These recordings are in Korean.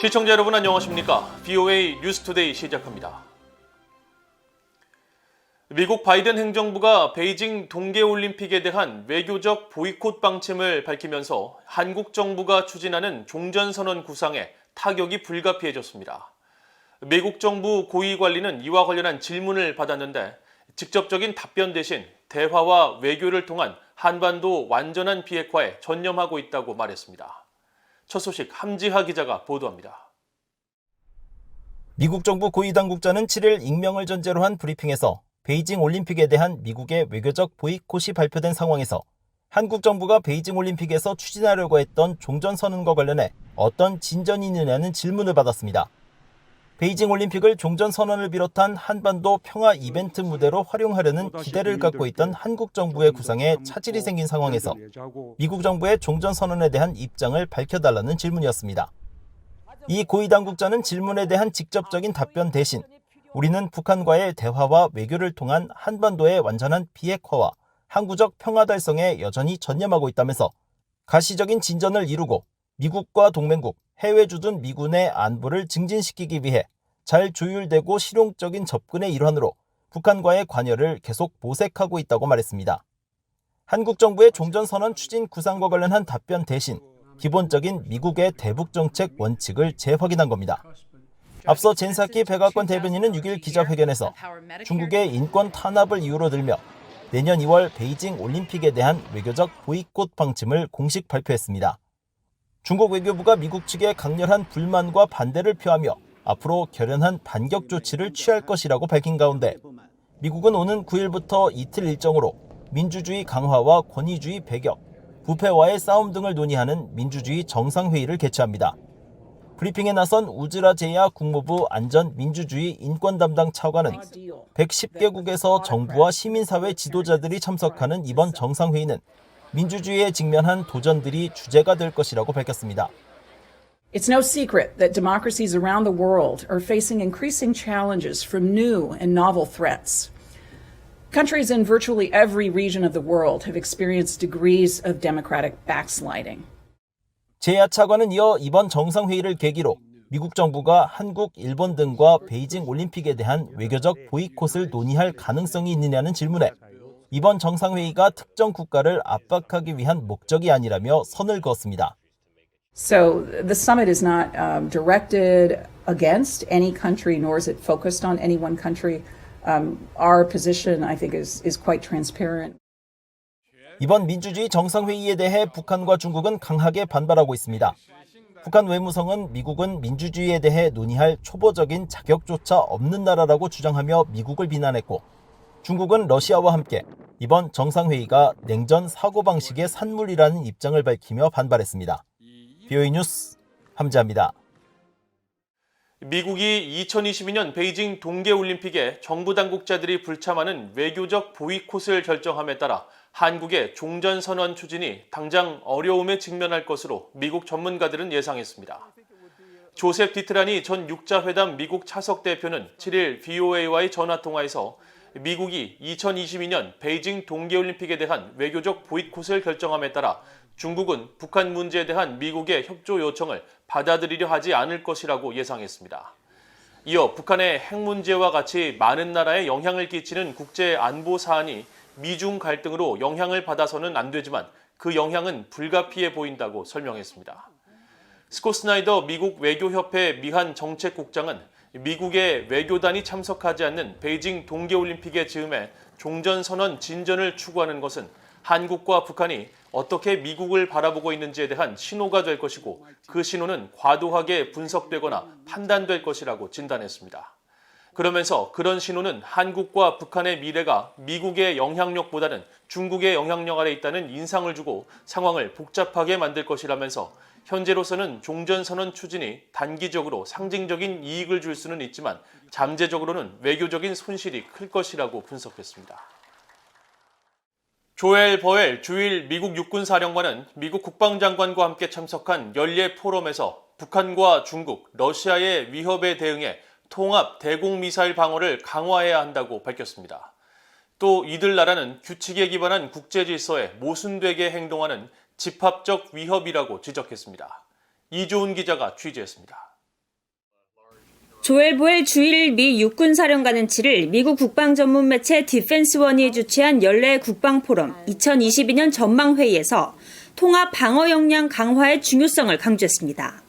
시청자 여러분 안녕하십니까? VOA 뉴스투데이 시작합니다. 미국 바이든 행정부가 베이징 동계올림픽에 대한 외교적 보이콧 방침을 밝히면서 한국 정부가 추진하는 종전선언 구상에 타격이 불가피해졌습니다. 미국 정부 고위 관리는 이와 관련한 질문을 받았는데 직접적인 답변 대신 대화와 외교를 통한 한반도 완전한 비핵화에 전념하고 있다고 말했습니다. 첫 소식 함지하 기자가 보도합니다. 미국 정부 고위 당국자는 7일 익명을 전제로 한 브리핑에서 베이징 올림픽에 대한 미국의 외교적 보이콧이 발표된 상황에서 한국 정부가 베이징 올림픽에서 추진하려고 했던 종전선언과 관련해 어떤 진전이 있느냐는 질문을 받았습니다. 베이징 올림픽을 종전선언을 비롯한 한반도 평화 이벤트 무대로 활용하려는 기대를 갖고 있던 한국 정부의 구상에 차질이 생긴 상황에서 미국 정부의 종전선언에 대한 입장을 밝혀달라는 질문이었습니다. 이 고위 당국자는 질문에 대한 직접적인 답변 대신 우리는 북한과의 대화와 외교를 통한 한반도의 완전한 비핵화와 항구적 평화 달성에 여전히 전념하고 있다면서 가시적인 진전을 이루고 미국과 동맹국, 해외 주둔 미군의 안보를 증진시키기 위해 잘 조율되고 실용적인 접근의 일환으로 북한과의 관여를 계속 모색하고 있다고 말했습니다. 한국 정부의 종전선언 추진 구상과 관련한 답변 대신 기본적인 미국의 대북 정책 원칙을 재확인한 겁니다. 앞서 젠사키 백악관 대변인은 6일 기자회견에서 중국의 인권 탄압을 이유로 들며 내년 2월 베이징 올림픽에 대한 외교적 보이콧 방침을 공식 발표했습니다. 중국 외교부가 미국 측에 강렬한 불만과 반대를 표하며 앞으로 결연한 반격 조치를 취할 것이라고 밝힌 가운데 미국은 오는 9일부터 이틀 일정으로 민주주의 강화와 권위주의 배격, 부패와의 싸움 등을 논의하는 민주주의 정상회의를 개최합니다. 브리핑에 나선 우즈라 제야 국무부 안전민주주의 인권 담당 차관은 110개국에서 정부와 시민사회 지도자들이 참석하는 이번 정상회의는 민주주의에 직면한 도전들이 주제가 될 것이라고 밝혔습니다. It's no secret that democracies around the world are facing increasing challenges from new and novel threats. Countries in virtually every region of the world have experienced degrees of democratic backsliding. 제야 차관은 이어 이번 정상회의를 계기로 미국 정부가 한국, 일본 등과 베이징 올림픽에 대한 외교적 보이콧을 논의할 가능성이 있느냐는 질문에 이번 정상회의가 특정 국가를 압박하기 위한 목적이 아니라며 선을 그었습니다. So the summit is not directed against any country, nor is it focused on any one country. Our position, I think, is quite transparent. 이번 민주주의 정상회의에 대해 북한과 중국은 강하게 반발하고 있습니다. 북한 외무성은 미국은 민주주의에 대해 논의할 초보적인 자격조차 없는 나라라고 주장하며 미국을 비난했고 중국은 러시아와 함께 이번 정상회의가 냉전 사고방식의 산물이라는 입장을 밝히며 반발했습니다. VOA 뉴스 함지하입니다. 미국이 2022년 베이징 동계올림픽에 정부 당국자들이 불참하는 외교적 보이콧을 결정함에 따라 한국의 종전선언 추진이 당장 어려움에 직면할 것으로 미국 전문가들은 예상했습니다. 조셉 디트라니 전 육자회담 미국 차석 대표는 7일 VOA와의 전화통화에서 미국이 2022년 베이징 동계올림픽에 대한 외교적 보이콧을 결정함에 따라 중국은 북한 문제에 대한 미국의 협조 요청을 받아들이려 하지 않을 것이라고 예상했습니다. 이어 북한의 핵 문제와 같이 많은 나라에 영향을 끼치는 국제 안보 사안이 미중 갈등으로 영향을 받아서는 안 되지만 그 영향은 불가피해 보인다고 설명했습니다. 스콧 스나이더 미국 외교협회 미한 정책국장은 미국의 외교단이 참석하지 않는 베이징 동계올림픽의 즈음에 종전선언 진전을 추구하는 것은 한국과 북한이 어떻게 미국을 바라보고 있는지에 대한 신호가 될 것이고 그 신호는 과도하게 분석되거나 판단될 것이라고 진단했습니다. 그러면서 그런 신호는 한국과 북한의 미래가 미국의 영향력보다는 중국의 영향력 아래 있다는 인상을 주고 상황을 복잡하게 만들 것이라면서 현재로서는 종전선언 추진이 단기적으로 상징적인 이익을 줄 수는 있지만 잠재적으로는 외교적인 손실이 클 것이라고 분석했습니다. 조엘 버웰 주일 미국 육군사령관은 미국 국방장관과 함께 참석한 연례 포럼에서 북한과 중국, 러시아의 위협에 대응해 통합 대공미사일 방어를 강화해야 한다고 밝혔습니다. 또 이들 나라는 규칙에 기반한 국제질서에 모순되게 행동하는 집합적 위협이라고 지적했습니다. 이조은 기자가 취재했습니다. 조엘 보엘 주일 미 육군사령관은 7일 미국 국방 전문 매체 디펜스원이 주최한 연례 국방포럼 2022년 전망회의에서 통합 방어 역량 강화의 중요성을 강조했습니다.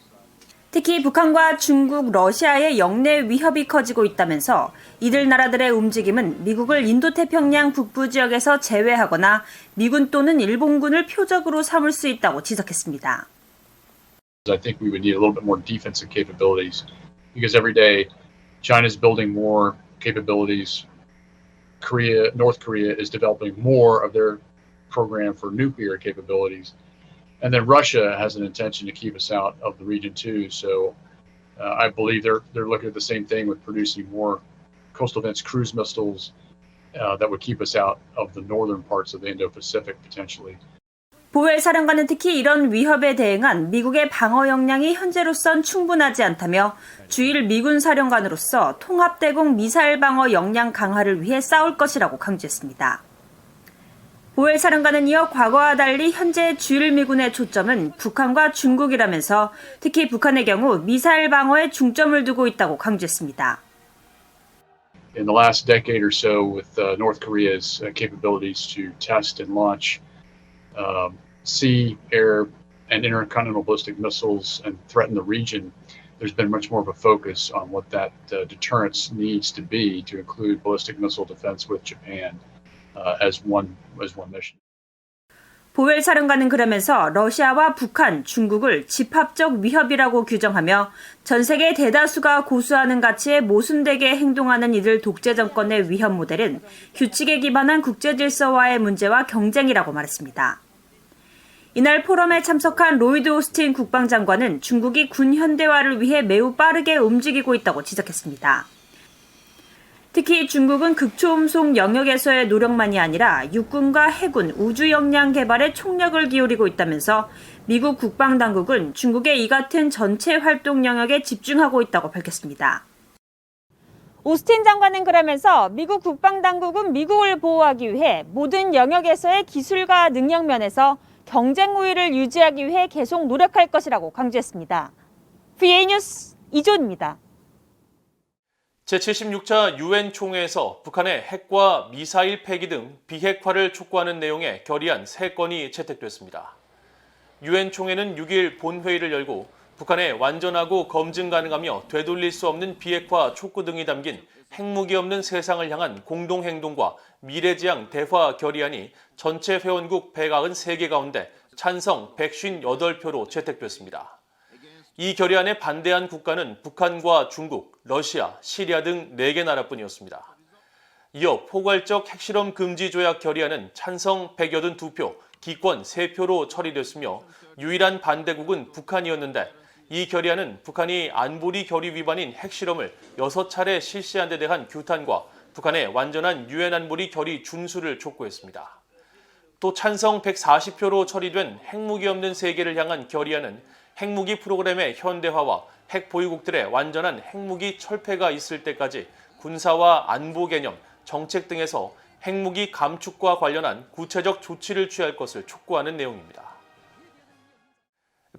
특히 북한과 중국, 러시아의 영내 위협이 커지고 있다면서 이들 나라들의 움직임은 미국을 인도태평양 북부 지역에서 제외하거나 미군 또는 일본군을 표적으로 삼을 수 있다고 지적했습니다. I think we would need a little bit more defensive capabilities because every day China's building more capabilities. North Korea is developing more of their program for nuclear capabilities. And then Russia has an intention to keep us out of the region too. So I believe they're looking at the same thing with producing more coastal defense cruise missiles that would keep us out of the northern parts of the Indo-Pacific potentially. 보웰 사령관은 특히 이런 위협에 대응한 미국의 방어 역량이 현재로선 충분하지 않다며 주일 미군 사령관으로서 통합대공 미사일 방어 역량 강화를 위해 싸울 것이라고 강조했습니다. 보웰 사령관은 이어 과거와 달리 현재 주일 미군의 초점은 북한과 중국이라면서 특히 북한의 경우 미사일 방어에 중점을 두고 있다고 강조했습니다. In the last decade or so, with North Korea's capabilities to test and launch sea, air, and intercontinental ballistic missiles and threaten the region, there's been much more of a focus on what that deterrence needs to be to include ballistic missile defense with Japan as one mission. 보웰 사령관은 그러면서 러시아와 북한, 중국을 집합적 위협이라고 규정하며 전 세계 대다수가 고수하는 가치에 모순되게 행동하는 이들 독재 정권의 위협 모델은 규칙에 기반한 국제 질서와의 문제와 경쟁이라고 말했습니다. 이날 포럼에 참석한 로이드 오스틴 국방장관은 중국이 군 현대화를 위해 매우 빠르게 움직이고 있다고 지적했습니다. 특히 중국은 극초음속 영역에서의 노력만이 아니라 육군과 해군, 우주 역량 개발에 총력을 기울이고 있다면서 미국 국방당국은 중국의 이 같은 전체 활동 영역에 집중하고 있다고 밝혔습니다. 오스틴 장관은 그러면서 미국 국방당국은 미국을 보호하기 위해 모든 영역에서의 기술과 능력 면에서 경쟁 우위를 유지하기 위해 계속 노력할 것이라고 강조했습니다. VA 뉴스 이존입니다. 제76차 유엔 총회에서 북한의 핵과 미사일 폐기 등 비핵화를 촉구하는 내용의 결의안 3건이 채택됐습니다. 유엔 총회는 6일 본회의를 열고 북한의 완전하고 검증 가능하며 되돌릴 수 없는 비핵화 촉구 등이 담긴 핵무기 없는 세상을 향한 공동행동과 미래지향 대화 결의안이 전체 회원국 193개 가운데 찬성 158표로 채택됐습니다. 이 결의안에 반대한 국가는 북한과 중국, 러시아, 시리아 등 4개 나라뿐이었습니다. 이어 포괄적 핵실험 금지 조약 결의안은 찬성 182표, 기권 3표로 처리됐으며 유일한 반대국은 북한이었는데 이 결의안은 북한이 안보리 결의 위반인 핵실험을 6차례 실시한 데 대한 규탄과 북한의 완전한 유엔 안보리 결의 준수를 촉구했습니다. 또 찬성 140표로 처리된 핵무기 없는 세계를 향한 결의안은 핵무기 프로그램의 현대화와 핵 보유국들의 완전한 핵무기 철폐가 있을 때까지 군사와 안보 개념, 정책 등에서 핵무기 감축과 관련한 구체적 조치를 취할 것을 촉구하는 내용입니다.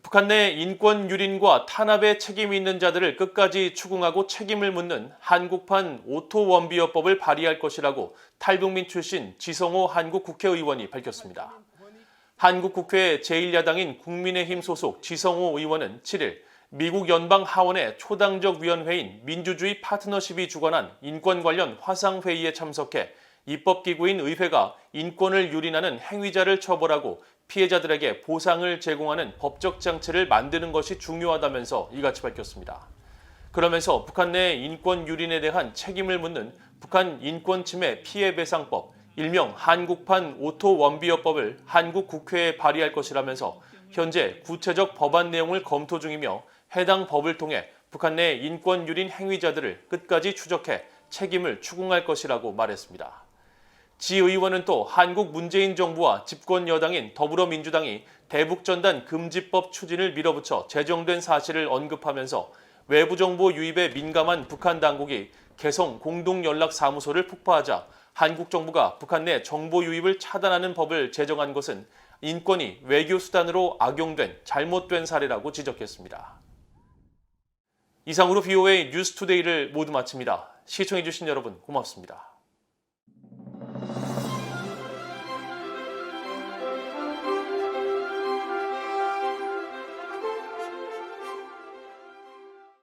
북한 내 인권 유린과 탄압에 책임이 있는 자들을 끝까지 추궁하고 책임을 묻는 한국판 오토원비어법을 발의할 것이라고 탈북민 출신 지성호 한국 국회의원이 밝혔습니다. 한국 국회 제1야당인 국민의힘 소속 지성호 의원은 7일 미국 연방 하원의 초당적 위원회인 민주주의 파트너십이 주관한 인권 관련 화상회의에 참석해 입법기구인 의회가 인권을 유린하는 행위자를 처벌하고 피해자들에게 보상을 제공하는 법적 장치를 만드는 것이 중요하다면서 이같이 밝혔습니다. 그러면서 북한 내 인권 유린에 대한 책임을 묻는 북한 인권침해 피해배상법, 일명 한국판 오토원비어법을 한국 국회에 발의할 것이라면서 현재 구체적 법안 내용을 검토 중이며 해당 법을 통해 북한 내 인권 유린 행위자들을 끝까지 추적해 책임을 추궁할 것이라고 말했습니다. 지 의원은 또 한국 문재인 정부와 집권 여당인 더불어민주당이 대북전단 금지법 추진을 밀어붙여 제정된 사실을 언급하면서 외부 정보 유입에 민감한 북한 당국이 개성 공동연락사무소를 폭파하자 한국 정부가 북한 내 정보 유입을 차단하는 법을 제정한 것은 인권이 외교 수단으로 악용된 잘못된 사례라고 지적했습니다. 이상으로 BOA 뉴스투데이를 모두 마칩니다. 시청해주신 여러분 고맙습니다.